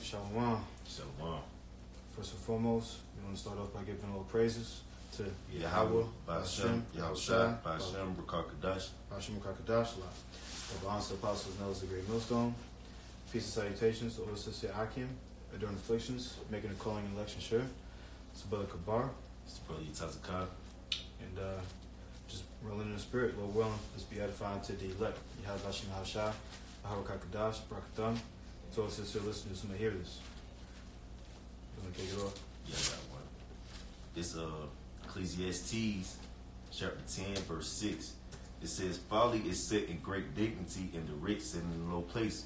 Shalom. Shalom. First and foremost, we want to start off by giving all praises to Yahweh, Ba'ashem, Yahushai, Ba'ashem, Rakakadash. Ba'ashem Rakakadash, the Bonds Apostles knows the great millstone. Peace and salutations to all sister Akim, during afflictions, making a calling and election sure. It's Brother Kabar. It's Brother Yitazakar. And just rolling in the spirit, Lord willing, let's be edifying to the elect. Yahweh Ba'ashem Yahushai, Yahweh Rakakadash, Barakatam. To all sister listeners who may hear this. You want to kick it off? Yeah, I got one. It's Ecclesiastes chapter 10, verse 6. It says, folly is set in great dignity, and the rich sit in a low place.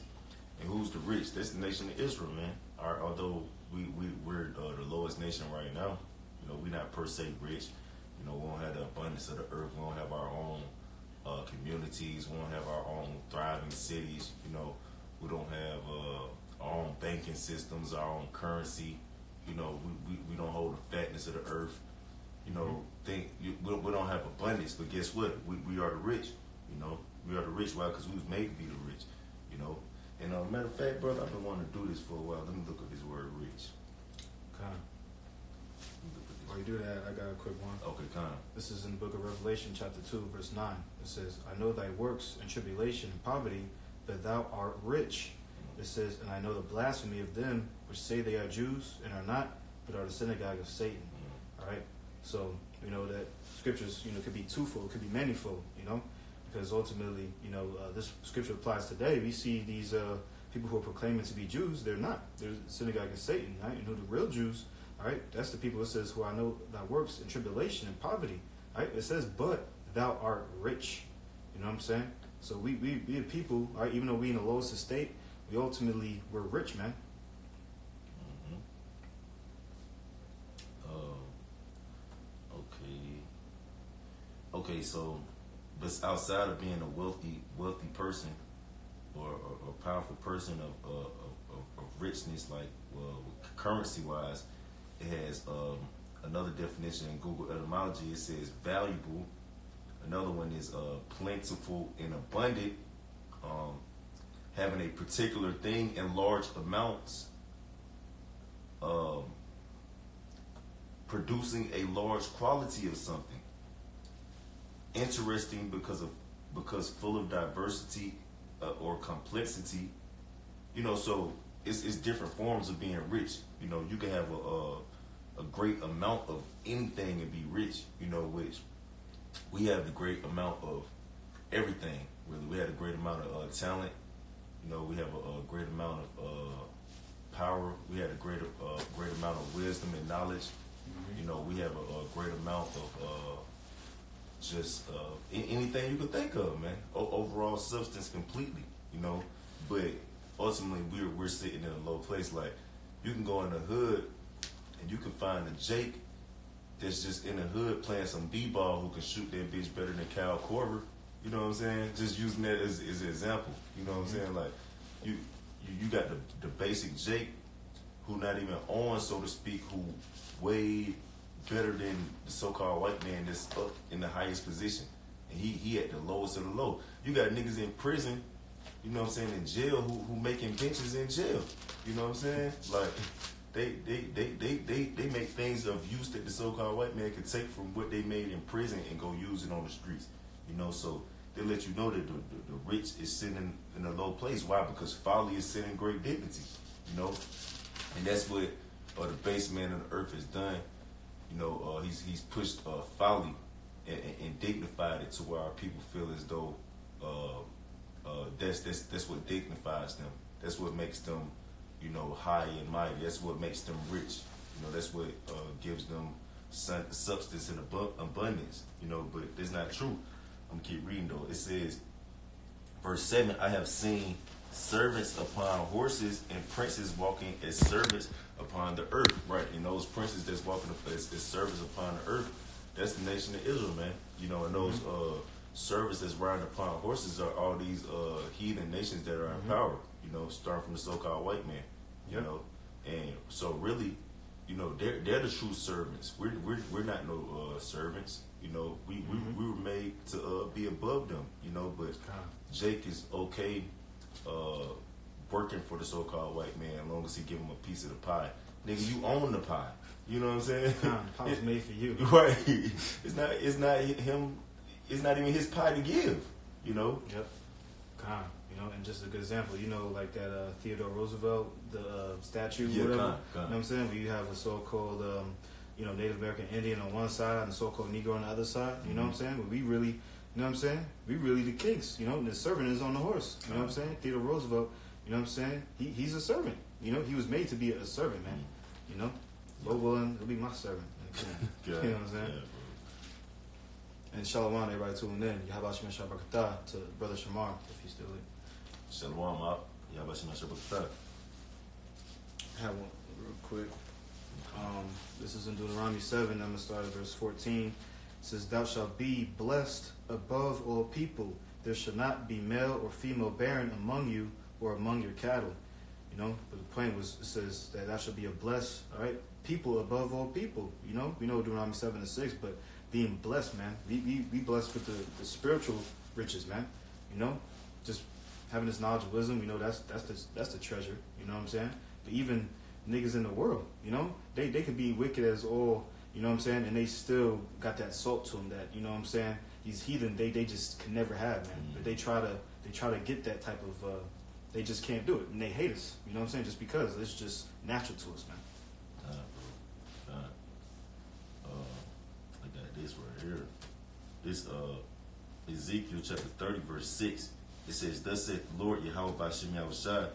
And who's the rich? That's the nation of Israel, man. Although we're the lowest nation right now, you know, we're not per se rich. You know, we don't have the abundance of the earth. We don't have our own communities. We don't have our own thriving cities. You know, we don't have our own banking systems, our own currency. You know, we don't hold the fatness of the earth. You know, we don't have abundance, but guess what? We are the rich. You know, we are the rich. Why? Because we was made to be the rich. You know, and matter of fact, brother, I've been wanting to do this for a while. Let me look at this word rich. Kind. While you do that, I got a quick one. Okay, kind. This is in the book of Revelation, chapter 2, verse 9. It says, I know thy works and tribulation and poverty, but thou art rich. It says, and I know the blasphemy of them which say they are Jews and are not, but are the synagogue of Satan. All right? So, you know, that scriptures, you know, could be twofold, could be manifold, you know, because ultimately, you know, this scripture applies today. We see these people who are proclaiming to be Jews, they're not. They're the synagogue of Satan, right? You know, the real Jews, all right? That's the people, it says, who I know thy works in tribulation and poverty, right? It says, but thou art rich. You know what I'm saying? So we are people, all right, even though we in the lowest estate, we ultimately, we're rich, man. Okay, so, but outside of being a wealthy person or a powerful person of richness, like currency-wise, it has another definition in Google etymology. It says valuable. Another one is plentiful and abundant, having a particular thing in large amounts, producing a large quality of something. Interesting because full of diversity or complexity. You know, so it's different forms of being rich. You know, you can have a great amount of anything and be rich. You know, which we have the great amount of everything. Really, we have a great amount of talent. You know, we have a great amount of power. We have a great amount of wisdom and knowledge. Mm-hmm. You know, we have a great amount of just anything you could think of, man. Overall substance completely, you know. But ultimately, we're sitting in a low place. Like, you can go in the hood and you can find a Jake that's just in the hood playing some b-ball who can shoot that bitch better than Cal Korver. You know what I'm saying? Just using that as an example. You know what I'm saying? Like, you got the basic Jake who not even on, so to speak, who way better than the so-called white man that's up in the highest position. And he at the lowest of the low. You got niggas in prison, you know what I'm saying, in jail who making benches in jail. You know what I'm saying? Like, they make things of use that the so-called white man could take from what they made in prison and go use it on the streets. You know, so they let you know that the rich is sitting in a low place. Why? Because folly is sitting in great dignity. You know? And that's what the base man of the earth has done. You know, he's pushed folly and dignified it to where our people feel as though that's what dignifies them. That's what makes them, you know, high and mighty. That's what makes them rich. You know, that's what gives them substance and abundance. You know, but it's not true. I'm gonna keep reading though. It says, verse 7, I have seen servants upon horses and princes walking as servants upon the earth. Right, and those princes that's walking as servants upon the earth, that's the nation of Israel, man. You know, and those servants that's riding upon horses are all these heathen nations that are in power. You know, starting from the so-called white man. You know, and so really, you know, they're the true servants. We're not no servants. You know, we were made to be above them. You know, but Jake is okay working for the so-called white man as long as he give him a piece of the pie. Nigga, you own the pie. You know what I'm saying? Pie was made for you. Right. It's not him. It's not even his pie to give. You know. Yep. You know, and just a good example, you know, like that Theodore Roosevelt, the statue, Yeah, whatever. con. You know what I'm saying? Where you have a so-called, you know, Native American Indian on one side and a so-called Negro on the other side. You know what I'm saying? But we really, you know what I'm saying? We really the kings. You know, and the servant is on the horse. You know what I'm saying? Theodore Roosevelt. You know what I'm saying? He's a servant. You know, he was made to be a servant, man. You know, Lord willing, he'll be my servant. You know what I'm saying? And Shalom, everybody tuning in. Yahabashim Shabakatah to Brother Shamar, if he's still here. Shalom up. Yabashim Shabbat. I have one real quick. This is in Deuteronomy 7. I'm going to start at verse 14. It says, Thou shalt be blessed above all people. There shall not be male or female barren among you or among your cattle. You know, but the point was, it says that thou shalt be a blessed, all right, people above all people. You know, we know Deuteronomy 7 and 6, but being blessed, man. Be blessed with the spiritual riches, man. You know, just having this knowledge and wisdom, you know, that's the treasure. You know what I'm saying? But even niggas in the world, you know, they could be wicked as all, you know what I'm saying, and they still got that salt to them that, you know what I'm saying, these heathen they just can never have, man. But they try to get that type of they just can't do it, and they hate us, you know what I'm saying, just because it's just natural to us, man. I got this right here. This Ezekiel chapter 30 verse 6. It says, Thus saith the Lord Yahweh B'Shem Yahushua,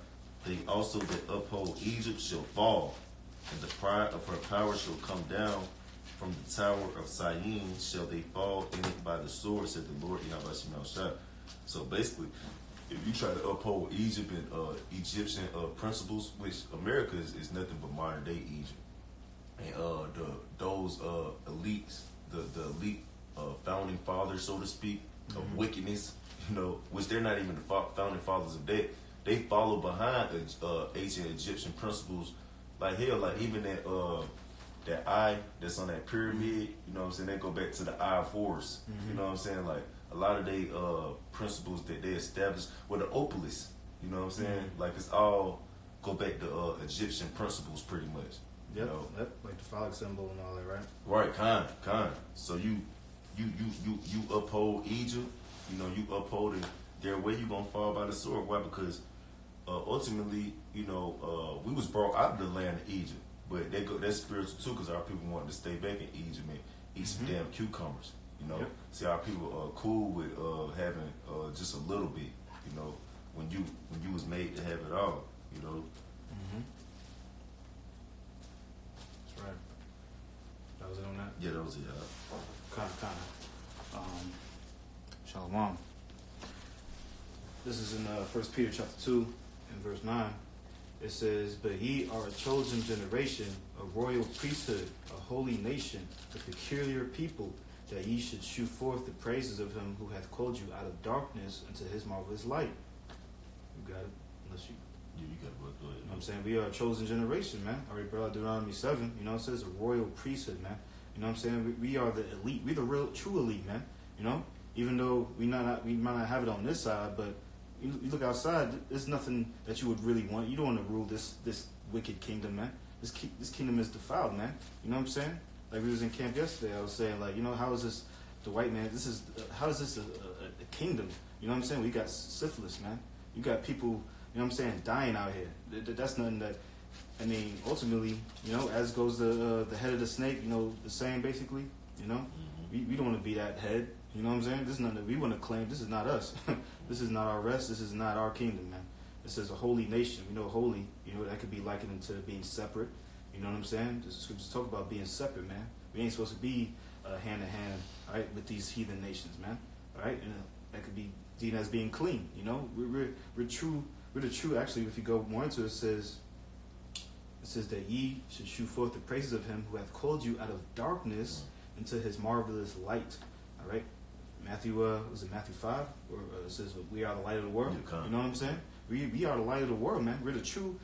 they also that uphold Egypt shall fall, and the pride of her power shall come down. From the tower of Syene shall they fall in it by the sword, said the Lord Yahweh B'Shem Yahushua. So basically, if you try to uphold Egypt and Egyptian principles, which America is nothing but modern day Egypt, and those elites, the elite founding fathers, so to speak, of wickedness, you know, which they're not even the founding fathers of that. They follow behind ancient Egyptian principles, like hell, like even that eye that's on that pyramid, you know what I'm saying? They go back to the eye of Horus, you know what I'm saying? Like a lot of they principles that they established with the opalus, you know what I'm saying? Like it's all go back to Egyptian principles pretty much. Yep, You know? yep, like the phallic symbol and all that, right? Right, kind. So you uphold Egypt, you know, you uphold it their way, you gonna fall by the sword. Why? Because ultimately, you know, we was brought out of the land of Egypt, but that's spiritual too, because our people wanted to stay back in Egypt and eat some damn cucumbers. You know, see, our people are cool with having just a little bit. You know, when you was made to have it all. You know. That's right. That was it on that? Yeah, that was it. Kind of. Shalom. This is in 1 Peter chapter 2 and verse 9. It says, But ye are a chosen generation, a royal priesthood, a holy nation, a peculiar people, that ye should shew forth the praises of him who hath called you out of darkness into his marvelous light. You got it? Unless you... Yeah, you got it. Go ahead. You know what I'm saying? We are a chosen generation, man. I already brought out Deuteronomy 7. You know, it says a royal priesthood, man. You know what I'm saying? We are the elite. We're the real, true elite, man. You know? Even though we might not have it on this side, but you look outside, there's nothing that you would really want. You don't want to rule this wicked kingdom, man. This kingdom is defiled, man. You know what I'm saying? Like we was in camp yesterday, I was saying, like, you know, how is this the white man? How is this a kingdom? You know what I'm saying? We got syphilis, man. You got people, you know what I'm saying, dying out here. That's nothing that, I mean, ultimately, you know, as goes the head of the snake, you know, the saying basically, you know, we don't want to be that head. You know what I'm saying? This is nothing that we want to claim. This is not us. This is not our rest. This is not our kingdom, man. This is a holy nation. You know, holy, you know, that could be likened into being separate. You know what I'm saying? Just talk about being separate, man. We ain't supposed to be hand in hand, all right, with these heathen nations, man. All right, and that could be seen as being clean. You know, we're true. We're the true. Actually, if you go more into it, it says that ye should shew forth the praises of him who hath called you out of darkness into his marvelous light. All right, Matthew, was it Matthew 5? Or it says we are the light of the world. You know what I'm saying? We are the light of the world, man. We're the true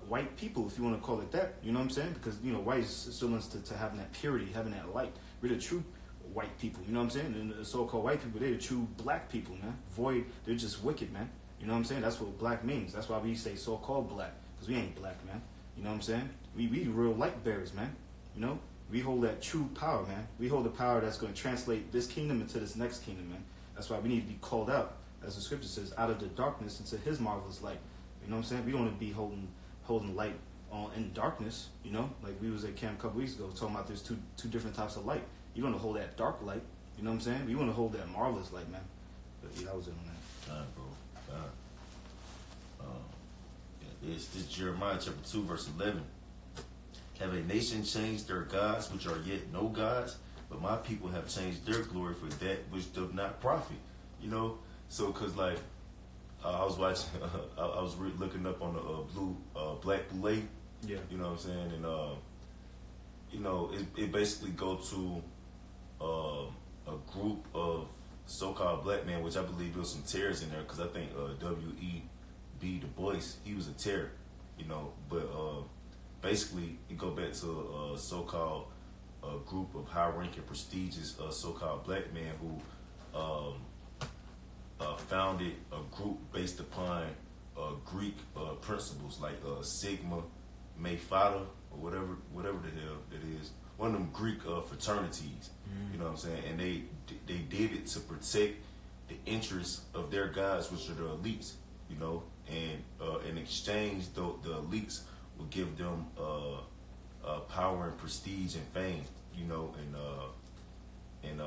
white people, if you want to call it that. You know what I'm saying? Because, you know, white is similar to having that purity, having that light. We're the true white people, you know what I'm saying? And the so-called white people, they're the true black people, man. Void, they're just wicked, man. You know what I'm saying? That's what black means. That's why we say so-called black, because we ain't black, man. You know what I'm saying? We real light bearers, man. You know? We hold that true power, man. We hold the power that's going to translate this kingdom into this next kingdom, man. That's why we need to be called out, as the scripture says, out of the darkness into his marvelous light. You know what I'm saying? We don't want to be holding light on in darkness, you know? Like we was at camp a couple weeks ago talking about there's two different types of light. You want to hold that dark light, you know what I'm saying? We want to hold that marvelous light, man. But yeah, I was in on that. Time, bro. Time. It's this Jeremiah chapter 2, verse 11. Have a nation changed their gods, which are yet no gods? But my people have changed their glory for that which does not profit. You know? So, because, like, I was watching, I was looking up on the Black Boule. Yeah. You know what I'm saying? And, you know, it basically go to a group of so-called black men, which I believe there was some terrorists in there, because I think W.E.B. Du Bois, he was a terror, you know, but basically it go back to a so-called group of high-ranking, prestigious so-called black men who founded a group based upon Greek principles like Sigma, May Fata, or whatever the hell it is. One of them Greek fraternities, you know what I'm saying? And they did it to protect the interests of their guys, which are the elites, you know. And in exchange, the elites will give them power and prestige and fame, you know, and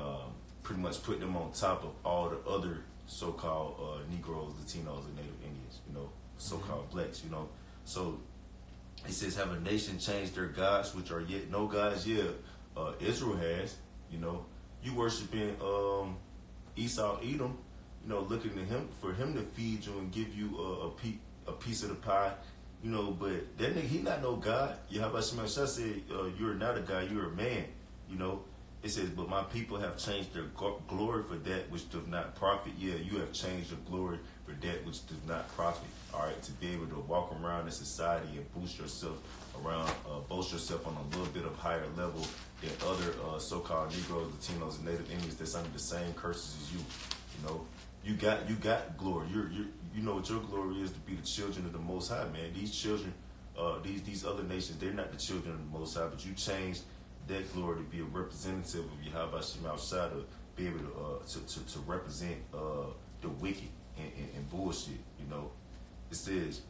pretty much put them on top of all the other so-called Negroes, Latinos, and Native Indians, you know, so-called blacks, you know. So it says, have a nation changed their gods, which are yet no gods? Yeah, Israel has, you know. You worshiping Esau, Edom, you know, looking to him for him to feed you and give you a piece of the pie, you know. But that nigga, he not no God. Yahweh Shema Shah said, you're not a God, you're a man, you know. It says, but my people have changed their glory for that which does not profit. Yeah, you have changed your glory for that which does not profit. All right, to be able to walk around in society and boast yourself on a little bit of higher level than other so-called Negroes, Latinos, and Native Indians that's under the same curses as you. You know, you got glory. You know what your glory is, to be the children of the Most High, man. These children, these other nations, they're not the children of the Most High, but you changed that glory to be a representative of Yahweh Shema Shah, to be able to represent the wicked and bullshit, you know. It says,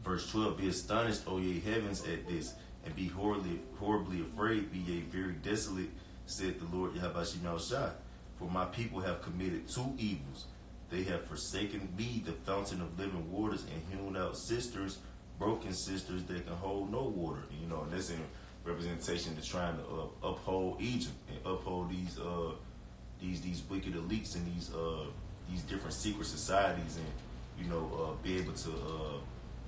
verse 12, be astonished, O ye heavens, at this, and be horribly afraid, be ye very desolate, said the Lord Yahweh Shema Shah. For my people have committed two evils. They have forsaken me, the fountain of living waters, and hewn out cisterns, broken cisterns that can hold no water. You know, and that's in representation to trying to uphold Egypt and uphold these wicked elites and these different secret societies, and you know, be able to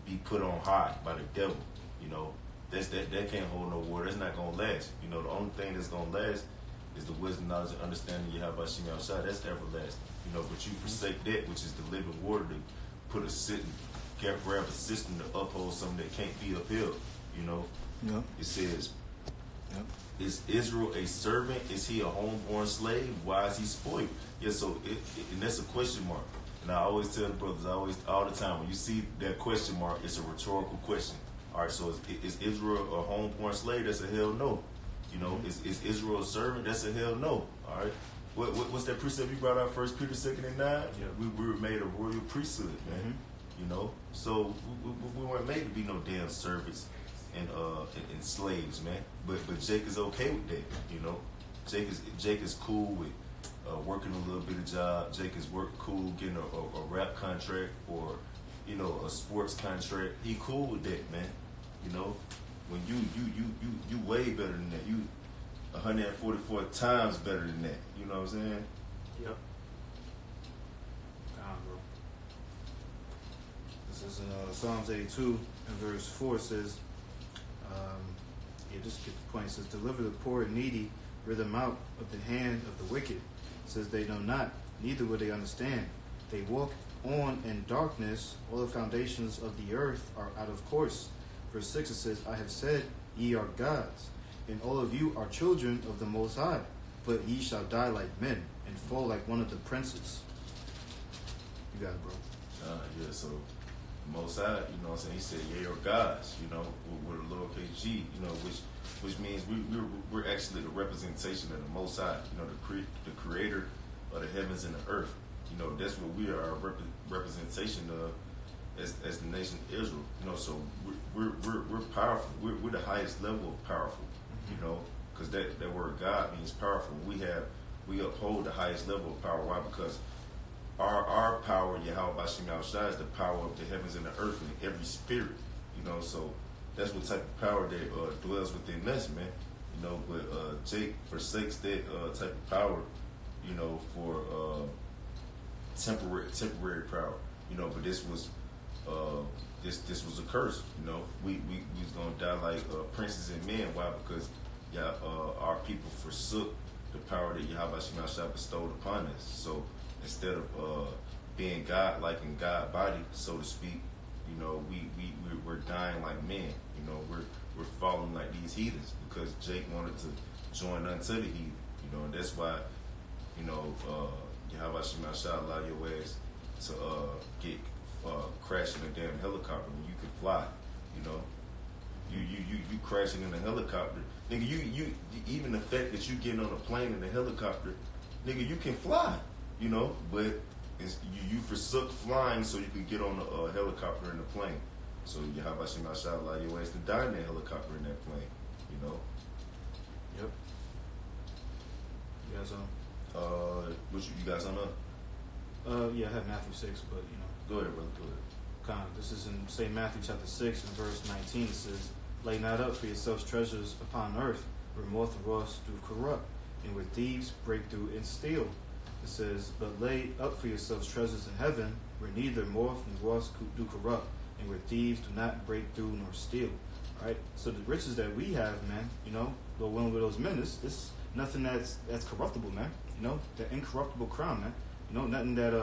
be put on high by the devil. You know, that can't hold no water. That's not gonna last. You know, the only thing that's gonna last is the wisdom, knowledge, and understanding you have by Shem Shah. That's everlasting. You know, but you forsake that, which is the living water, to put grab a system to uphold something that can't be upheld. You know. Yeah. It says, Yep. Is Israel a servant? Is he a homeborn slave? Why is he spoiled? Yeah, so and that's a question mark. And I always tell the brothers, all the time, when you see that question mark, it's a rhetorical question. All right, so is Israel a homeborn slave? That's a hell no. You know, is Israel a servant? That's a hell no. All right. What's that precept you brought out? 1 Peter 2:9. Yeah. We were made a royal priesthood, man. Mm-hmm. You know, so we weren't made to be no damn servants and slaves, man. But Jake is okay with that, you know. Jake is cool with working a little bit of job. Jake is cool getting a rap contract or, you know, a sports contract. He cool with that, man. You know, when you way better than that. You 144 times better than that. You know what I'm saying? Yep. Bro. This is in Psalms 82 and verse 4 says, just get the point. It says, deliver the poor and needy, rid them out of the hand of the wicked. It says, they know not, neither will they understand. They walk on in darkness, all the foundations of the earth are out of course. Verse 6, it says, I have said, ye are gods, and all of you are children of the Most High, but ye shall die like men, and fall like one of the princes. You got it, bro. Yeah, so Most High, you know what I'm saying? He said, "Yea, or gods," you know, with a lowercase g, you know, which means we're actually the representation of the Most High, you know, the creator of the heavens and the earth. You know, that's what we are, our representation of as the nation of Israel. You know, so we're powerful. We're the highest level of powerful. You know, because that word God means powerful. We uphold the highest level of power. Why? Because our power, Yahweh Bashim Yahushua, is the power of the heavens and the earth and every spirit. You know, so that's what type of power that dwells within us, man. You know, but Jake forsakes that type of power, you know, for temporary power. You know, but this was this was a curse. You know, we was gonna die like princes and men. Why? Because our people forsook the power that Yahweh Shemashah bestowed upon us. So instead of being God-like and God-body, so to speak, you know, we're dying like men. You know, we're falling like these heathens because Jake wanted to join unto the heathen. You know, and that's why, you know, Yahweh Shemashah allow your ass to get crashed in a damn helicopter when you can fly. You know, you crashing in a helicopter, nigga. You even the fact that you getting on a plane in a helicopter, nigga, you can fly. You know, but you forsook flying so you could get on a helicopter and a plane. So Yahweh Shemashah allow your ass to die in that helicopter and that plane. You know. Yep. You guys on? What you guys on up? Yeah, I have Matthew 6, but you know. Go ahead, brother. Go ahead. This is in St. Matthew chapter 6 and verse 19. It says, "Lay not up for yourselves treasures upon earth, where moth and rust do corrupt, and where thieves break through and steal." It says, "But lay up for yourselves treasures in heaven, where neither moth nor rust do corrupt, and where thieves do not break through nor steal." All right. So the riches that we have, man, you know, the one with those men, it's nothing that's corruptible, man. You know, the incorruptible crown, man. You know, nothing that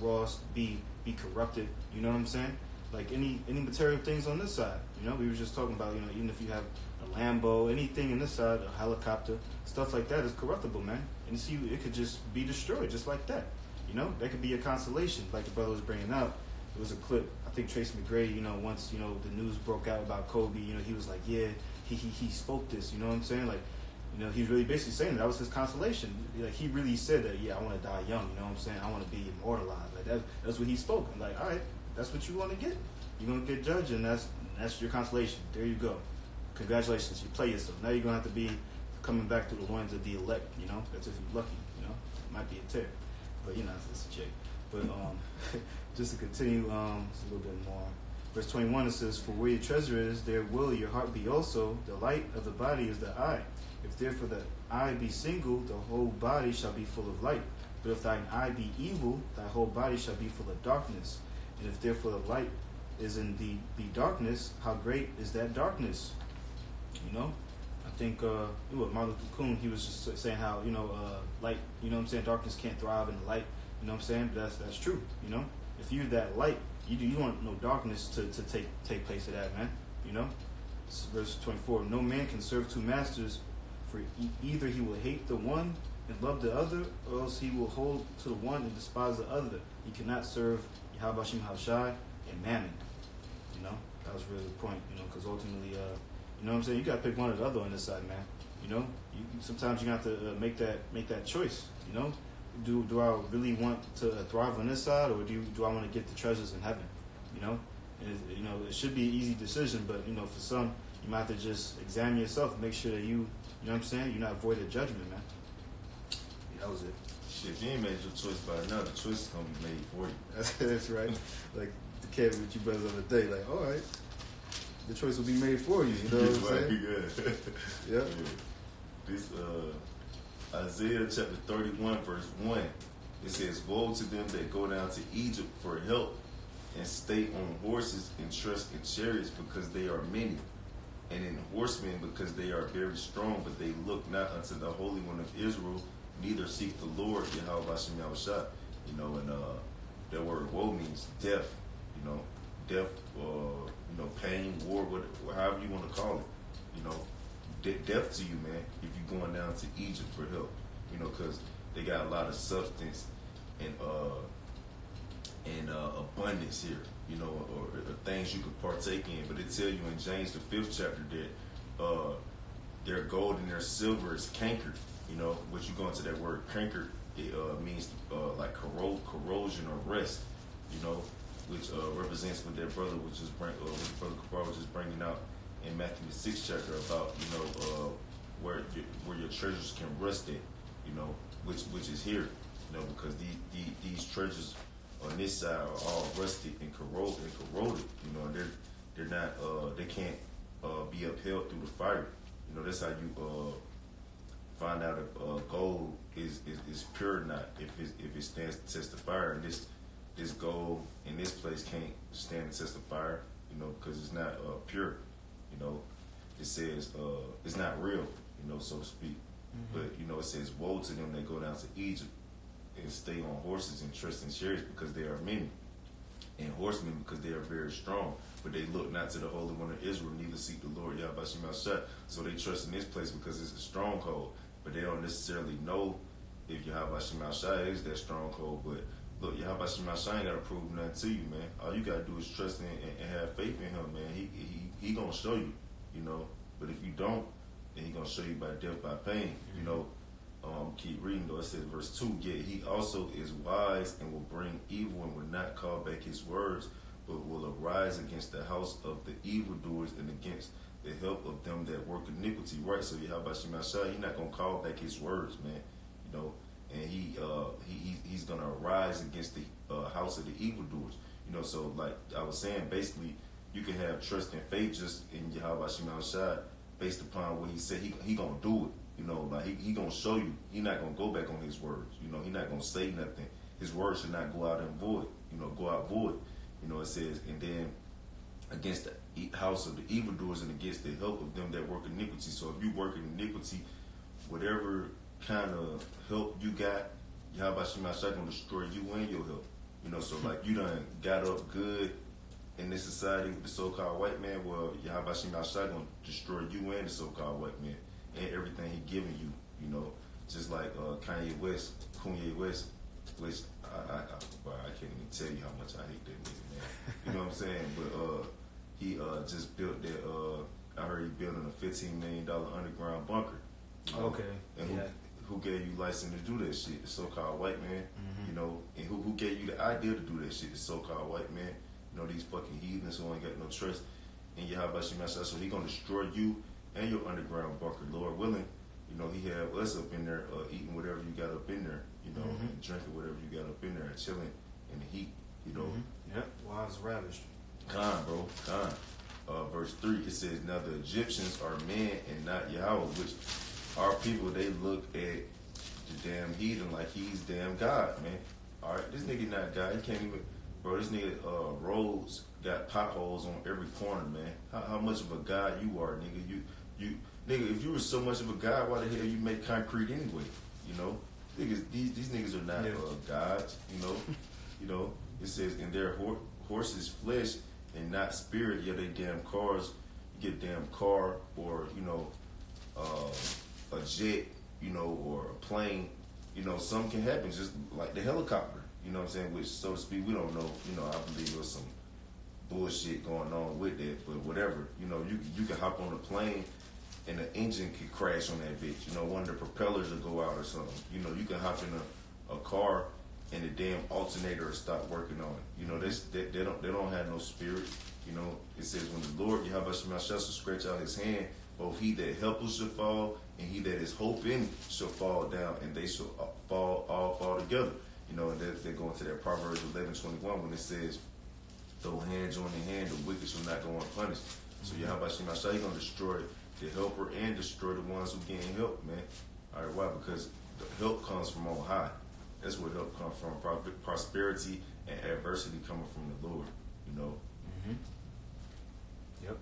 rust be corrupted. You know what I'm saying? Like any material things on this side. You know, we were just talking about, you know, even if you have a Lambo, anything in this side, a helicopter, stuff like that is corruptible, man. And see, it could just be destroyed just like that. You know, that could be a consolation, like the brother was bringing up. It was a clip, I think Tracy McGrady, you know, once, you know, the news broke out about Kobe, you know, he was like, yeah, he spoke this, you know what I'm saying? Like, you know, he's really basically saying that was his consolation. Like, he really said that, yeah, I want to die young, you know what I'm saying? I want to be immortalized. Like, that's what he spoke. I'm like, all right, that's what you want to get. You're going to get judged, and that's your consolation. There you go. Congratulations, you play yourself. Now you're going to have to be coming back through the loins of the elect, you know? That's if you're lucky, you know? Might be a tear. But, you know, it's a chick. But just to continue, it's a little bit more. Verse 21, it says, "For where your treasure is, there will your heart be also. The light of the body is the eye. If therefore the eye be single, the whole body shall be full of light. But if thine eye be evil, thy whole body shall be full of darkness. And if therefore the light is in the darkness, how great is that darkness?" You know? I think, Martin Luther King, he was just saying how, you know, light, you know what I'm saying, darkness can't thrive in the light. You know what I'm saying? But that's true, you know? If you're that light, you want no darkness to take place of that, man. You know? Verse 24, "No man can serve two masters, for either he will hate the one and love the other, or else he will hold to the one and despise the other. He cannot serve Yahweh Bashim Yahushua and Mammon." You know? That was really the point, you know, because ultimately, you know what I'm saying? You got to pick one or the other on this side, man. You know? Sometimes you have to make that choice, you know? Do I really want to thrive on this side, or do I want to get the treasures in heaven? You know, and you know, it should be an easy decision, but you know, for some, you might have to just examine yourself and make sure that you know what I'm saying, you're not void of judgment, man. Yeah, that was it. Shit, if you ain't made your choice by now, the choice is gonna be made for you. That's right. Like the kid with you brothers on the day, like, all right, the choice will be made for you. You know what I'm saying? Yeah. Yeah. This Isaiah chapter 31, verse 1, it says, "Woe to them that go down to Egypt for help, and stay on horses and trust in chariots, because they are many, and in horsemen, because they are very strong, but they look not unto the Holy One of Israel, neither seek the Lord, Yahweh Bashim Yahushua." You know, and that word "woe" means death. You know, death, you know, pain, war, whatever, however you want to call it. You know, death to you, man, if you're going down to Egypt for help. You know, because they got a lot of substance and and abundance here, you know, or things you could partake in. But it tell you in James the 5th chapter that their gold and their silver is cankered. You know, which you go into that word cankered, it means like corrosion or rust. You know, which represents what their brother was just what Brother Kabar was just bringing out in Matthew the 6th chapter about, you know, where your treasures can rust at. You know, which is here. You know, because these treasures on this side are all rusted and corroded. You know, and they're not they can't be upheld through the fire. You know, that's how you find out if gold is pure or not, if it stands the test of fire. And this gold in this place can't stand the test of fire, you know, because it's not pure. You know, it says it's not real, you know, so to speak. Mm-hmm. But you know, it says, woe to them that go down to Egypt and stay on horses and trust in chariots, because they are many, and horsemen because they are very strong. But they look not to the Holy One of Israel, neither seek the Lord Yahweh Shemashah. So they trust in this place because it's a stronghold. But they don't necessarily know if Yahweh Shemashah is that stronghold. But look, Yahweh Shemashah ain't got to prove nothing to you, man. All you got to do is trust in and have faith in him, man. He going to show you, you know. But if you don't, then he going to show you by death, by pain, you know. Keep reading though. It says verse 2, yet he also is wise and will bring evil and will not call back his words, but will arise against the house of the evildoers and against the help of them that work iniquity. Right, so Yahweh Shemashah, he's not going to call back his words, man. You know, and he's going to arise against the house of the evildoers. You know, so like I was saying, basically, you can have trust and faith just in Yahweh Shemashah based upon what he said. He going to do it. You know, like he gonna show you. He not gonna go back on his words. You know, he not gonna say nothing. His words should not go out and void. You know, go out void. You know, it says, and then against the house of the evildoers and against the help of them that work iniquity. So if you work in iniquity, whatever kind of help you got, Yahweh Shemashah gonna destroy you and your help. You know, so like you done got up good in this society with the so-called white man. Well, Yahweh Shemashah gonna destroy you and the so-called white man. And everything he giving you, you know, just like Kanye West, which I can't even tell you how much I hate that nigga, man. You know what I'm saying? But he just built that. I heard he building a $15 million underground bunker. You know? Okay. And who gave you license to do that shit? The so-called white man. Mm-hmm. You know, and who gave you the idea to do that shit? The so-called white man. You know, these fucking heathens who ain't got no trust in Yahweh Shemashah. So he gonna destroy you and your underground bunker, Lord willing. You know, he have us up in there eating whatever you got up in there, you know, mm-hmm. and drinking whatever you got up in there and chilling in the heat, you know. Mm-hmm. Yep, while it's ravished. Con, bro, con. Verse 3, it says, now the Egyptians are men and not Yahweh, which our people, they look at the damn heathen like he's damn God, man. All right, this nigga not God. He can't even, bro, this nigga roads got potholes on every corner, man. How much of a God you are, nigga. You nigga, if you were so much of a God, why the hell you make concrete anyway? You know, niggas, these niggas are not gods. You know, it says in their horses flesh and not spirit. Yeah, they damn cars. You get a damn car or you know, a jet, you know, or a plane. You know, something can happen just like the helicopter. You know what I'm saying? Which, so to speak, we don't know. You know, I believe there was some bullshit going on with that, but whatever. You know, you can hop on a plane and the engine could crash on that bitch. You know, one of the propellers will go out or something. You know, you can hop in a car and the damn alternator will stop working on it. You know, they don't have no spirit. You know, it says when the Lord Yahweh Shemashah shall stretch out his hand, both he that helpeth shall fall, and he that is hoping shall fall down, and they shall all fall together. You know, and they go into that Proverbs 11:21 when it says, though hand join in hand, the wicked shall not go unpunished. So Yahweh Shemashah, he's gonna destroy the helper and destroy the ones who getting help, man. All right, why? Because the help comes from on high. That's where help comes from. Prosperity and adversity coming from the Lord. You know. Mm-hmm. Yep.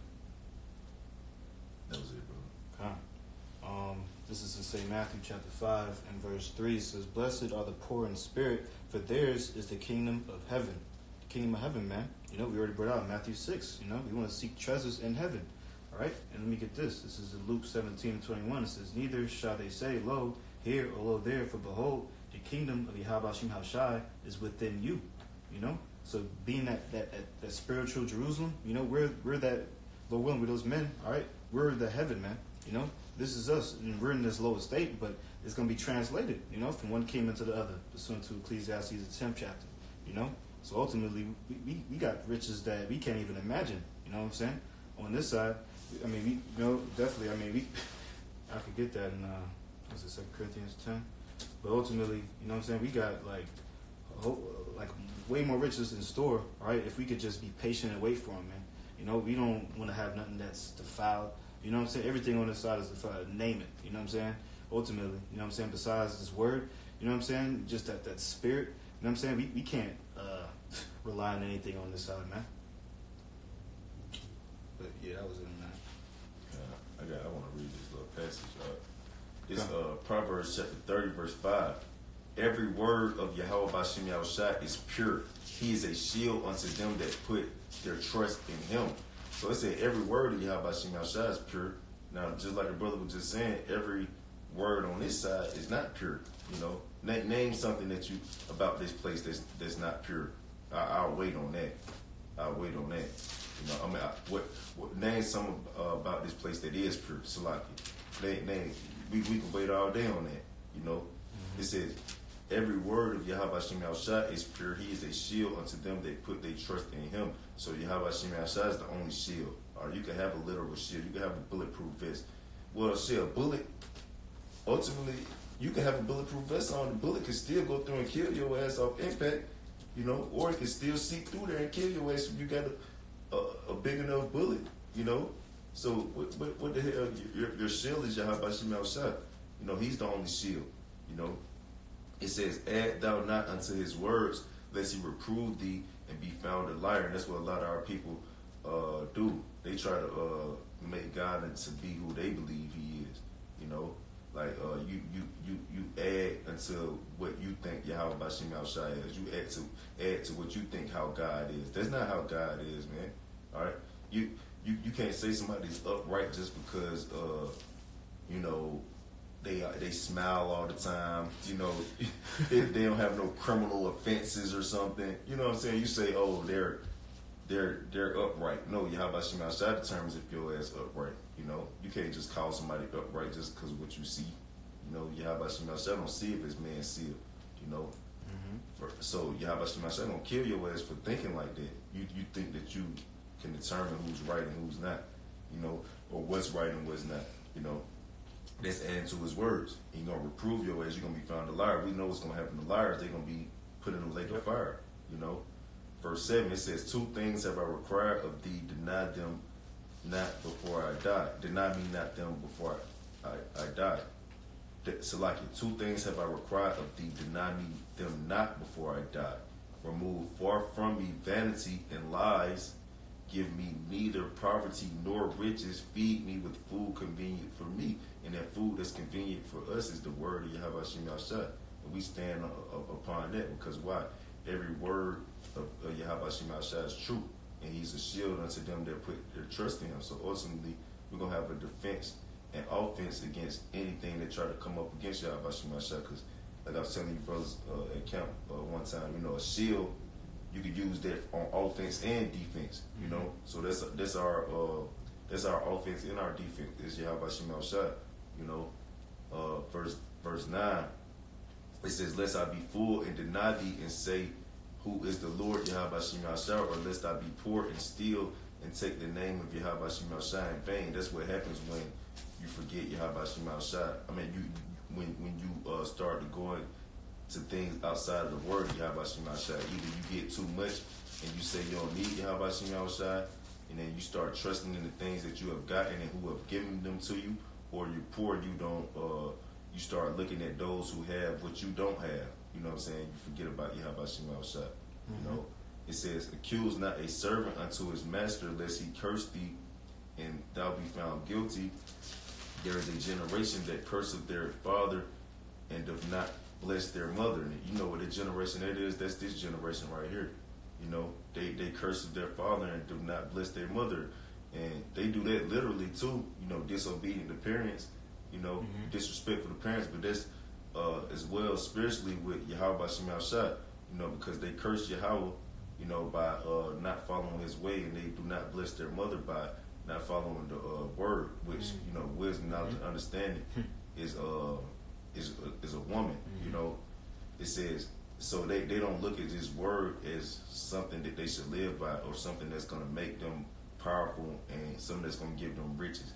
That was it, bro. Okay. This is in St. Matthew chapter 5 and verse 3. It says, blessed are the poor in spirit, for theirs is the kingdom of heaven. The kingdom of heaven, man. You know, we already brought out Matthew 6. You know, we want to seek treasures in heaven. All right? And let me get this. This is in Luke 17:21. It says, neither shall they say, lo, here or lo, there, for behold, the kingdom of Yahweh Shemashah is within you. You know? So being that spiritual Jerusalem, you know, we're that, Lord willing, we're those men, all right? We're the heaven, man, you know? This is us, and we're in this lower state, but it's going to be translated, you know, from one kingdom to the other, pursuant to Ecclesiastes, the 10th chapter, you know? So ultimately, we got riches that we can't even imagine, you know what I'm saying? On this side, I mean, we, you know, definitely, I mean, I could get that in, what's it, 2 Corinthians 10? But ultimately, you know what I'm saying, we got, like way more riches in store, right? If we could just be patient and wait for them, man. You know, we don't want to have nothing that's defiled. You know what I'm saying? Everything on this side is defiled. Name it. You know what I'm saying? Ultimately, you know what I'm saying? Besides this word, you know what I'm saying? Just that spirit. You know what I'm saying? We can't rely on anything on this side, man. But yeah, that was it, man. I want to read this little passage. It's Proverbs chapter 30, verse 5. Every word of Yahweh B'Shem Yahushua is pure. He is a shield unto them that put their trust in him. So it said every word of Yahweh B'Shem Yahushua is pure. Now, just like the brother was just saying, every word on this side is not pure. You know, name something that you about this place that's not pure. I'll wait on that. I'll wait on that. You know, I mean, what name some about this place that is pure. Salaki. Name. We can wait all day on that. You know, it says. Every word of Yahweh B'Shem Yahushua is pure. He is a shield unto them that put their trust in him. So Yahweh B'Shem Yahushua is the only shield. Or you can have a literal shield. You can have a bulletproof vest. Well, see, a bullet, ultimately, you can have a bulletproof vest on. The bullet can still go through and kill your ass off impact, you know, or it can still seep through there and kill your ass if you got a big enough bullet, you know. So what the hell? Your shield is Yahweh B'Shem Yahushua. You know, he's the only shield, you know. It says, add thou not unto his words, lest he reprove thee and be found a liar. And that's what a lot of our people do. They try to make God into be who they believe he is. You know, like you add unto what you think Yahweh B'Shem Yahushua is. You add to what you think how God is. That's not how God is, man. All right, you can't say somebody's upright just because you know. They smile all the time, you know. they don't have no criminal offenses or something. You know what I'm saying? You say, oh, they're upright. No, Yahweh B'Shem Yahushua determines if your ass upright. You know, you can't just call somebody upright just because of what you see. You know, Yahweh B'Shem Yahushua don't see if it's man sealed. You know, so Yahweh B'Shem Yahushua don't kill your ass for thinking like that. You think that you can determine who's right and who's not. You know, or what's right and what's not. You know. That's adding to his words. He's going to reprove your ass. You're going to be found a liar. We know what's going to happen to liars. They're going to be put in the lake of fire. You know. Verse 7, it says, 2 things have I required of thee. Deny them not before I die. Deny me not them before I die. So like it, 2 things have I required of thee. Deny me them not before I die. Remove far from me vanity and lies. Give me neither poverty nor riches. Feed me with food convenient for me. And that food that's convenient for us is the word of Yahweh B'Shem Yahushua. And we stand upon that because why? Every word of Yahweh B'Shem Yahushua is true. And he's a shield unto them that put their trust in him. So ultimately, we're going to have a defense and offense against anything that try to come up against Yahweh B'Shem Yahushua. Because like I was telling you brothers at camp one time, you know, a shield, you could use that on offense and defense, you know. So that's our offense and our defense is Yahweh B'Shem Yahushua, you know. Verse 9, it says, lest I be full and deny thee and say, who is the Lord Yahweh B'Shem Yahushua, or lest I be poor and steal and take the name of Yahweh B'Shem Yahushua in vain. That's what happens when you forget Yahweh B'Shem Yahushua. I mean, when you start to going to things outside of the word of Yahweh B'Shem Yahushua. Either you get too much and you say you don't need Yahweh B'Shem Yahushua, and then you start trusting in the things that you have gotten and who have given them to you, or you're poor, you don't. You start looking at those who have what you don't have. You know what I'm saying? You forget about Yahweh B'Shem Yahushua. You know, it says, accuse not a servant unto his master, lest he curse thee, and thou be found guilty. There is a generation that curseth their father, and doth not bless their mother. And you know what the generation that is? That's this generation right here. You know, they curse their father and do not bless their mother. And they do that literally too, you know, disobedient to parents, you know, disrespectful to parents, but that's as well spiritually with Yahweh B'Shem Yahushua, you know, because they curse Yahweh, by not following his way, and they do not bless their mother by not following the word, which wisdom, knowledge, and understanding is a woman. It says, so they don't look at this word as something that they should live by, or something that's going to make them powerful, and something that's going to give them riches.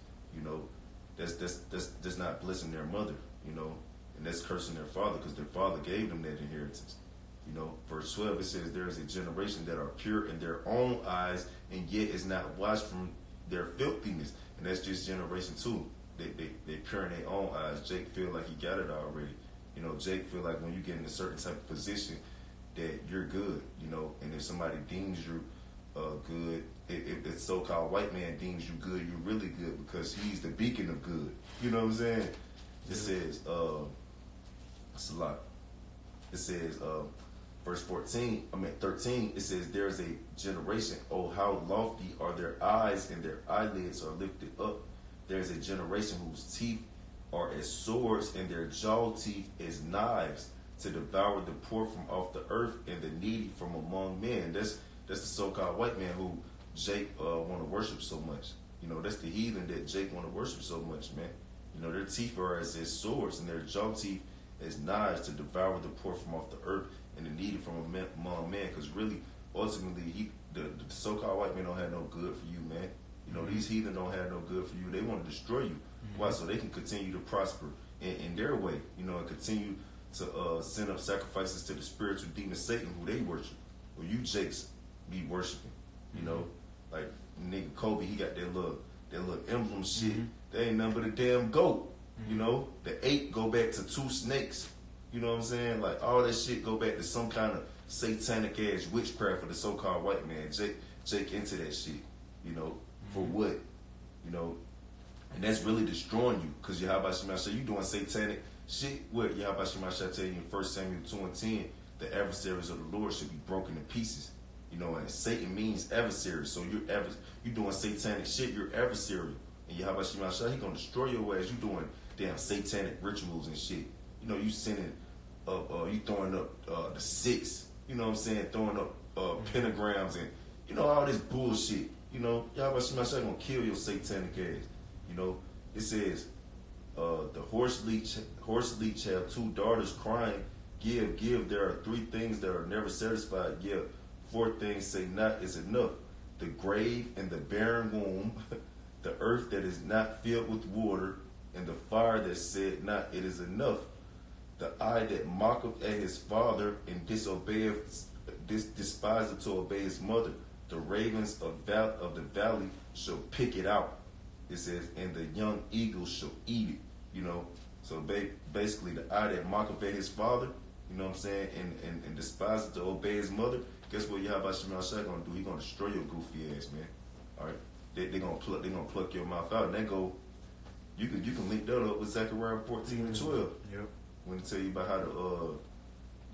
That's not blessing their mother. And that's cursing their father, because their father gave them that inheritance. Verse 12, it says, there is a generation that are pure in their own eyes, and yet is not washed from their filthiness. And that's just generation 2. They pure in their own eyes. Jake feel like he got it already. Jake feel like when you get in a certain type of position that you're good, and if somebody deems you good, if the so-called white man deems you good, you're really good, because he's the beacon of good. You know what I'm saying? It says, it's a lot. It says, verse 13, it says, there is a generation, oh, how lofty are their eyes, and their eyelids are lifted up. There is a generation whose teeth are as swords, and their jaw teeth as knives, to devour the poor from off the earth, and the needy from among men. That's the so-called white man who Jake want to worship so much. That's the heathen that Jake want to worship so much, man. Their teeth are as swords, and their jaw teeth as knives, to devour the poor from off the earth, and the needy from among men. Because really, ultimately, the so-called white man don't have no good for you, man. These heathen don't have no good for you. They want to destroy you. Why? So they can continue to prosper in their way, and continue to send up sacrifices to the spiritual demon Satan, who they worship. Or you Jakes be worshiping, like nigga Kobe, he got that little emblem shit. They ain't nothing but a damn goat. The 8 go back to 2 snakes. You know what I'm saying? Like, all that shit go back to some kind of satanic ass witchcraft for the so-called white man. Jake into that shit. For what? And that's really destroying you, because Yahweh Shemashah, you doing satanic shit. What Yahweh Shemashah tell you in 1 Samuel 2 and 10, the adversaries of the Lord should be broken to pieces. And Satan means adversary. So you're doing satanic shit, you're adversary. And Yahweh Shemashah, he gonna destroy your ass. You doing damn satanic rituals and shit. You sending up, you throwing up the 6, throwing up pentagrams and all this bullshit. Yahweh Shemashah gonna kill your satanic ass. It says, the horse leech have 2 daughters crying, give. There are 3 things that are never satisfied. Give. 4 things say not is enough. The grave and the barren womb, the earth that is not filled with water, and the fire that said not it is enough. The eye that mocketh at his father and despiseth to obey his mother. The ravens of the valley shall pick it out. It says, and the young eagle shall eat it. So basically, the eye that mocketh at his father, and despiseth to obey his mother. Guess what Yahweh Shemashah gonna do? He gonna destroy your goofy ass, man. All right, they gonna pluck your mouth out, and that go. You can link that up with Zechariah 14 and 12. Yep. When it tell you about how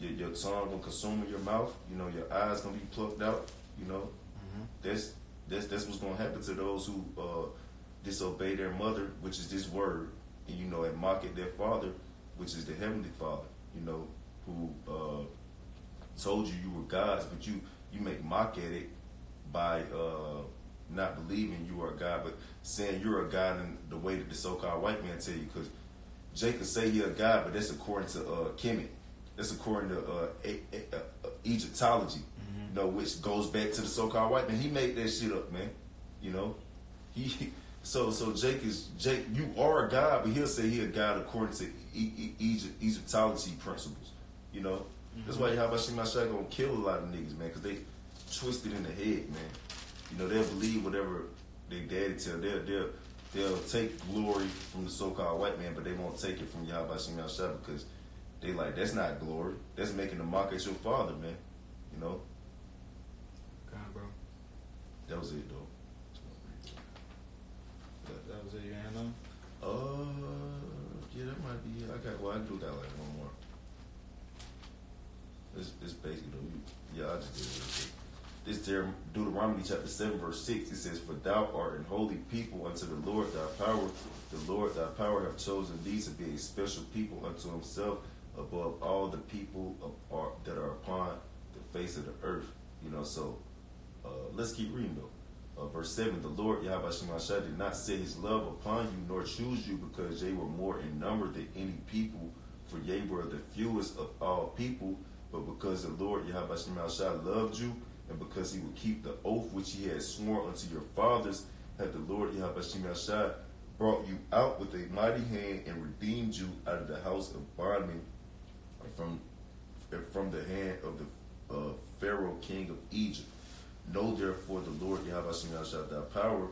your tongue gonna consume your mouth. Your eyes gonna be plucked out. That's what's gonna happen to those who disobey their mother, which is this word, and and mock at their father, which is the heavenly Father. Who told you were God's, but you make mock at it by not believing you are God, but saying you're a God in the way that the so-called white man tell you. Because Jacob say he a God, but that's according to Kemet. That's according to Egyptology, which goes back to the so-called white man. He made that shit up, man. So Jake, you are a God, but he'll say he a God according to Egyptology principles. That's why Yahweh Shemashah gonna kill a lot of niggas, man, because they twisted in the head, man. They'll believe whatever their daddy tell. They'll take glory from the so-called white man, but they won't take it from Yahweh Shemashah, because they like, that's not glory. That's making a mock at your father, man. God, bro. That was it, though. That was it. You ain't know? Yeah, that might be it. I do got like one more. It's basically though. I just did it. This there, Deuteronomy chapter 7 verse 6. It says, "For thou art an holy people unto the Lord thy power. The Lord thy power hath chosen thee to be a special people unto himself above all the people that are upon the face of the earth." You know, so let's keep reading though. Verse 7, the Lord Yahweh Shemashah did not set his love upon you, nor choose you, because ye were more in number than any people, for ye were the fewest of all people, but because the Lord Yahweh Shemashah loved you, and because he would keep the oath which he had sworn unto your fathers, had the Lord Yahweh Shemashah brought you out with a mighty hand and redeemed you out of the house of bondmen from the hand of the Pharaoh king of Egypt. Know therefore the Lord Yahweh Shemashah thy power,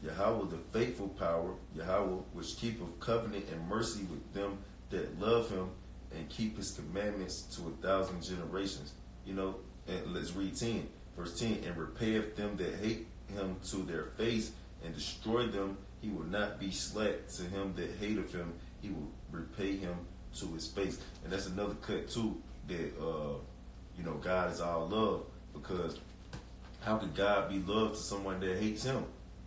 Yahweh the faithful power, Yahweh which keepeth covenant and mercy with them that love him and keep his commandments to 1,000 generations. You know, and let's read 10. Verse 10, and repayeth them that hate him to their face and destroy them. He will not be slack to him that hateth him. He will repay him to his face. And that's another cut too, that God is all love, because how could God be love to someone that hates him?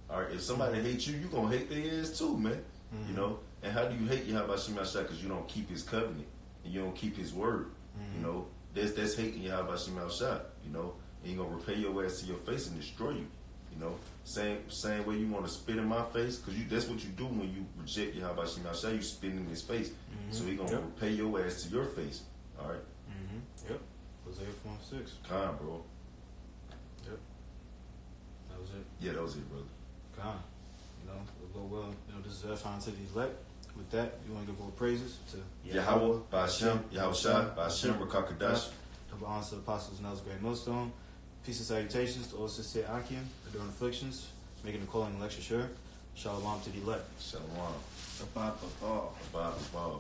All right, if somebody hates you, you're going to hate their ass too, man. Mm-hmm. You know, and how do you hate Yahweh Shemashah? Because you don't keep his covenant and you don't keep his word. Mm-hmm. You know, that's hating Yahweh Shemashah, you know, and he's going to repay your ass to your face and destroy you. You know, same way you want to spit in my face, because that's what you do when you reject Yahweh Shemashah. You spit in his face. Mm-hmm. So he's going to repay your ass to your face. All right? Mm-hmm. Yep. Hosea 4:6. Con, bro. Yep. That was it. Yeah, that was it, brother. Con. You know, it'll go well. You know, this is edifying to the elect. With that, you want to give all praises to Yahweh, Ba'Shem, Yahushua, Ba'Shem, Rakakadash. Double honors to the apostles and elders, great millstone. Peace and salutations to all sincere Akim, during afflictions, making the calling election sure. Shalom to the elect. Shalom. Abba, Abba.